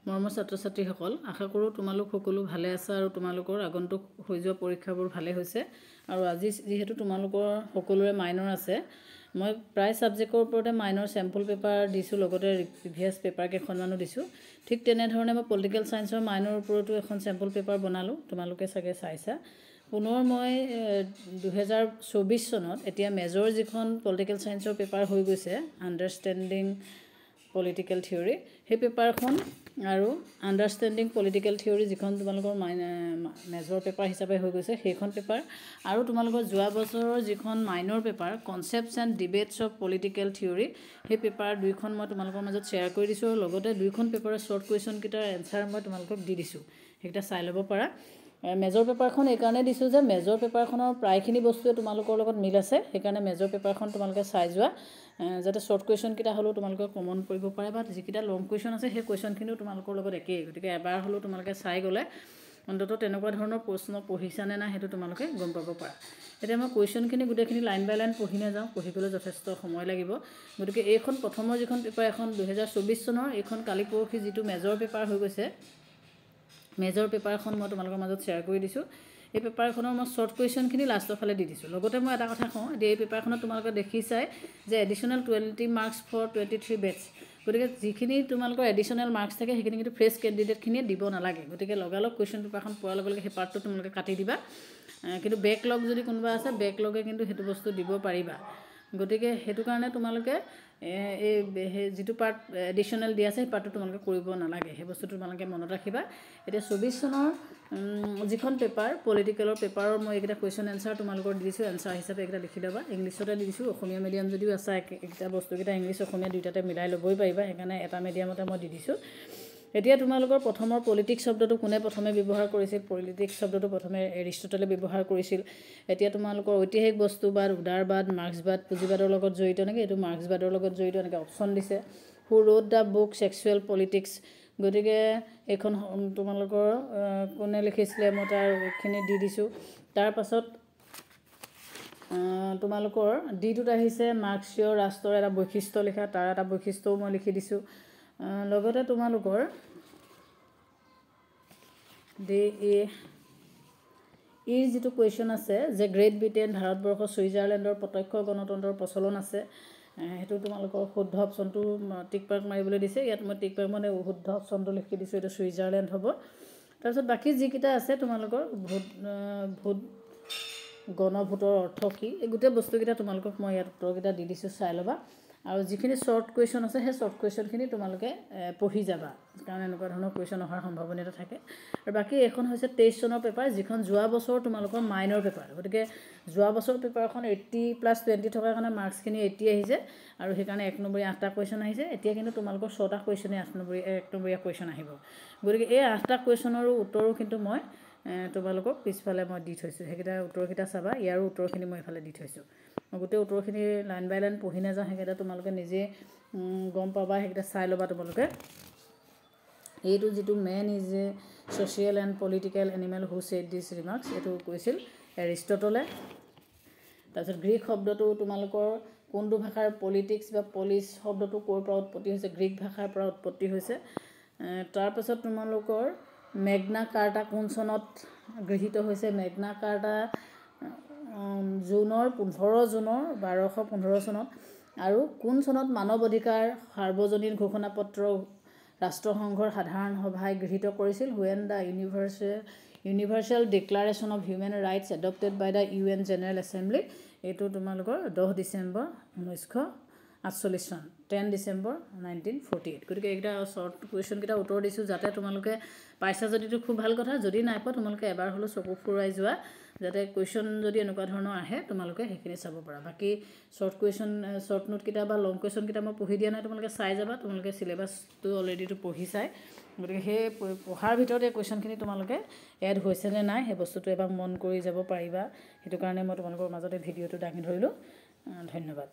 মৰমৰ ছাত্ৰ-ছাত্ৰীসকল আশা কৰোঁ তোমালোক সকলো ভালে আছা আৰু তোমালোকৰ আগন্তুক হৈ যোৱা পৰীক্ষাবোৰ ভালে হৈছে আৰু আজি যেহেতু তোমালোকৰ সকলোৰে মাইনৰ আছে মই প্ৰায় সাবজেক্টৰ ওপৰতে মাইনৰ স্যাম্পল পেপাৰ দিছো লগতে প্ৰিভিয়াস পেপাৰ কেখনমানো দিছো ঠিক তেনে ধৰণে মই পলিটিক্যাল সায়েন্সৰ মাইনৰ ওপৰতো এখন স্যাম্পল পেপাৰ বনালো তোমালোকে সাগে চাইছা পুনৰ মই 2024 চনত এতিয়া মেজৰ যিখন পলিটিক্যাল সায়েন্সৰ পেপাৰ হৈ গৈছে আন্ডাৰষ্টেণ্ডিং পলিটিক্যাল থিওৰি হে পেপাৰখন আৰু আন্ডাৰষ্টেণ্ডিং পলিটিক্যাল থিওৰি যিখন তোমালোকৰ মেজৰ পেপাৰ হিচাপে হৈ গৈছে সেইখন পেপাৰ আৰু তোমালোকৰ যোৱা বছৰৰ যিখন minor paper concepts and debates of political theory হে পেপাৰ দুইখন মই তোমালোকৰ মাজত শেয়াৰ কৰি দিছো আৰু লগতে দুইখন পেপাৰৰ শৰ্ট কুৱেশ্যন কিটাৰ এনসাৰ মই তোমালোকক দি দিছো হেটা চাই ল'ব পাৰা মেজৰ পেপাৰখন এই কাৰণে দিছো যে মেজৰ পেপাৰখনৰ প্ৰায়খিনি বস্তুৱে তোমালোকৰ লগত মিল আছে সেই কাৰণে মেজৰ পেপাৰখন তোমালোকে চাই যোৱা যাতে শৰ্ট কুৱেশ্যন কিটা হলো তোমালোকে কমন কৰিব পাৰে বা যিকিটা লং কুৱেশ্যন আছে সেই কুৱেশ্যনখিনিও তোমালোকৰ লগত একেই গতিকে এবাৰ হলো তোমালোকে চাই গলে অন্তত তেনেকুৱা ধৰণৰ প্ৰশ্ন পঢ়িছানে না হেতু তোমালোকে গম পাব পাৰা এতিয়া মই কুৱেশ্যনখিনি গুটেখিনি লাইন বাই লাইন পঢ়ি না যাও পঢ়িবলৈ যথেষ্ট সময় লাগিব গতিকে এইখন প্ৰথমৰ যিখন পেপাৰ এখন 2024 চনৰ এইখন কালি পৰখি যিটো মেজৰ পেপাৰ হৈ গৈছে মেজৰ পেপাৰখন মই তোমালোকৰ মাজত শেয়াৰ কৰি দিছো এই পেপাৰখনৰ মই শৰ্ট কুৱেশ্যনখিনি লাষ্টৰ ফালে দি দিছো লগতে মই এটা কথা কওঁ এই পেপাৰখনত তোমালোকে দেখিছাই যে এডিশনাল 20 মাৰ্কস ফৰ 23 বেটস গতিকে যিখিনি তোমালোকৰ এডিশনাল মাৰ্কস থাকে সেইখিনি কিন্তু ফ্ৰেশ ক্যান্ডিডেট খিনিয়ে দিব নালাগে গতিকে লগালগ কুৱেশ্যন পেপাৰখন পোৱাৰ লগে লগে সেই পাৰ্টটো তোমালোকে কাটি দিবা কিন্তু বেকলগ যদি কোনোবা আছে বেকলগে কিন্তু হেতু বস্তু দিব পাৰিবা গতিকে হেতু কাৰণে তোমালোকে এই যেটো পাৰ্ট এডিশনাল দিয়া আছে পাৰ্টটো তোমালোকে কৰিব নালাগে হে বস্তুটো তোমালোকে মনত ৰাখিবা এতিয়া 24 চনৰ যিখন পেপাৰ পলিটিক্যালৰ পেপাৰৰ মই একটা কুৱেশ্যন এনসাৰ তোমালোকৰ দিছো এনসাৰ হিচাপে একটা লিখি লবা ইংলিছতে দিছো অসমীয়া মিডিয়াম যদিও আছে একটা বস্তু কিটা ইংলিছ অসমীয়া দুইটাতে মিলাই লবই পাৰিবা সেইকাৰণে এটা মিডিয়ামতে মই দি দিছো এতিয়া তোমালোকৰ প্ৰথমৰ পলিটিক্স শব্দটো কোনে প্ৰথমে ব্যৱহাৰ কৰিছিল পলিটিক্স শব্দটো প্ৰথমে এৰিষ্টটলে ব্যৱহাৰ কৰিছিল এতিয়া তোমালোকৰ ঐতিহাসিক বস্তুবাদ উদাৰবাদ মাৰ্ক্সবাদ পুঁজিবাদৰ লগত জড়িত নেকি এটো মাৰ্ক্সবাদৰ লগত জড়িত নেকি অপচন দিছে হু ৰোড দা বুক সেক্সুৱেল পলিটিক্স গতিকে এখন তোমালোকৰ কোনে লিখিছিলে মই তাৰখিনি দি দিছো তাৰ পাছত তোমালোকৰ ডিটোত আহিছে মাৰ্ক্সীয় ৰাষ্ট্ৰৰ এটা বৈশিষ্ট্য লিখা তাৰ এটা বৈশিষ্ট্যও মই লিখি দিছো লগতে তোমালোকৰ এই যেটো কুৱেশ্যন আছে যে গ্ৰেট ব্ৰিটেন ভাৰতবৰ্ষ সুইজাৰলেণ্ডৰ প্ৰত্যক্ষ গণতন্ত্ৰৰ প্ৰচলন আছে হেতু তোমালোকৰ শুদ্ধ অপচনটো টিক মাৰ্ক মাৰিবলৈ দিছে ইয়াত মই টিক মাৰ্ক মানে শুদ্ধ অপচনটো লিখি দিছো এটো সুইজাৰলেণ্ড হ'ব তাৰ পিছত বাকি যিকিটা আছে তোমালোকৰ ভোট গণভোটৰ অৰ্থ কি এই গুটে বস্তুকিটা তোমালোকক মই ইয়াত উত্তৰকিটা দি দিছো চাই লবা আৰু যিখিনি শৰ্ট কুৱেশ্যন আছে হে শৰ্ট কুৱেশ্যনখিনি তোমালোকে পঢ়ি যাবা কাৰণ এনেকুৱা ধৰণৰ কুৱেশ্যন অহাৰ সম্ভাৱনা থাকে আৰু বাকি এখন হৈছে 23 চনৰ পেপাৰ যিখন যোৱা বছৰ তোমালোকৰ মাইনৰ পেপাৰ গতিকে যোৱা বছৰ পেপাৰখন 80+20 থকা কাৰণে মাৰ্কসখিনি 80 আহিছে আৰু সেই কাৰণে 1 নম্বৰীয়া 8টা কুৱেশ্যন আহিছে এতিয়া কিন্তু তোমালোকৰ 6টা কুৱেশ্যনে 8 নম্বৰীয়া কুৱেশ্যন আহিব গতিকে এই 8টা কুৱেশ্যনৰ উত্তৰো কিন্তু মই তোমালোকক পিছফালে মই দি থৈছো হেকিটা উত্তৰকিটা চাবা ইয়াৰ উত্তৰখিনি মই ইফালে দি থৈছো গোটে উত্তৰখিনি লাইন বাই লাইন পঢ়ি না যা হেকিটা তোমালোকে নিজে গম পাবা হেকিটা চাই লবা তোমালোকে এইটো যেটো man is a social and political animal who said this remarks এটো কৈছিল এৰিষ্টটলে তাৰপিছত গ্ৰীক শব্দটো তোমালোকৰ কোনটো ভাষাৰ পলিটিক্স বা পলিস শব্দটো কোৰ পৰা উৎপত্তি হৈছে গ্ৰীক ভাষাৰ পৰা উৎপত্তি হৈছে তাৰ পাছত তোমালোকৰ মেগনা কাৰ্টা কোন চনত গৃহীত হৈছে মেগনা কাৰ্টা জুনৰ 15 জুনৰ 1215 চনত আৰু কোন চনত মানৱ অধিকাৰ সাৰ্বজনীন ঘোষণা পত্ৰ ৰাষ্ট্ৰসংঘৰ সাধাৰণ সভাই গৃহীত কৰিছিল when the universal declaration of human rights adopted by the UN general assembly এটো তোমালোকৰ 10 ডিসেম্বৰ 1948 চন 10 ডিসেম্বৰ 1948 গতিকে এটা শৰ্ট কুৱেশ্যন কিটা উত্তৰ দিছো যাতে তোমালোকে পাইছা যদিটো খুব ভাল কথা যদি নাই পা তোমালোকে এবাৰ হলো চকু ফুৰাই যোৱা যাতে কুৱেশ্যন যদি এনেকুৱা ধৰণৰ আহে তোমালোকে হেখিনি চাব পাৰা বাকি শৰ্ট কুৱেশ্যন শৰ্ট নোট কিটা বা লং কুৱেশ্যন কিটা মই পঢ়ি দিয়া নাই তোমালোকে চাই যাবা তোমালোকে সিলেবাসটো অলৰেডি তো পঢ়ি চাই গতিকে হে পঢ়াৰ ভিতৰতে কুৱেশ্যনখিনি তোমালোকে এড হৈছে নে নাই হে বস্তুটো এবাৰ মন কৰি যাব পাৰিবা হেতু কাৰণে মই তোমালোকৰ মাজতে ভিডিওটো দাঙি ধৰিলো ধন্যবাদ